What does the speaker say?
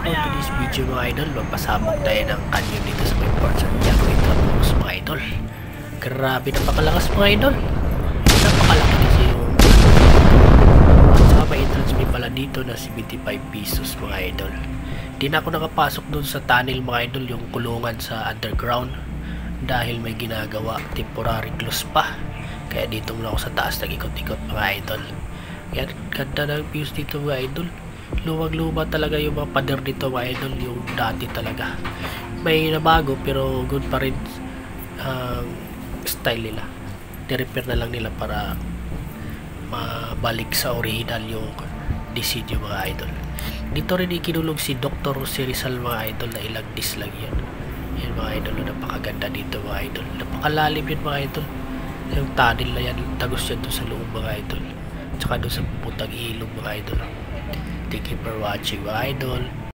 for today's video mga idol, magpasabog tayo ng canyon dito sa may Port Santiago Intramuros mga idol. Grabe, napakalakas mga idol. Napakalaki kasi yung at saka may entrance fee pala dito na 75 pesos mga idol. Di na ako nakapasok dun sa tunnel mga idol, yung kulungan sa underground, dahil may ginagawa, temporary close pa. Kaya dito muna ako sa taas nag-ikot-ikot mga idol. Yan, ganda ng views dito mga idol. Lumang-luma talaga yung mga pader dito mga idol, yung dati talaga. May nabago pero good pa rin ang style nila. Ni-repair na lang nila para mabalik sa original yung design yung mga idol. Dito rin ikinulong si Dr. Jose Rizal mga idol, na ilang dis lang yun. Yan mga idol, napakaganda dito mga idol. Napakalalim yun mga idol. Yung tunnel na yan, tagos yan doon sa loob mga idol. Tsaka doon sa puputang ilog mga idol. Thank you for watching mga idol.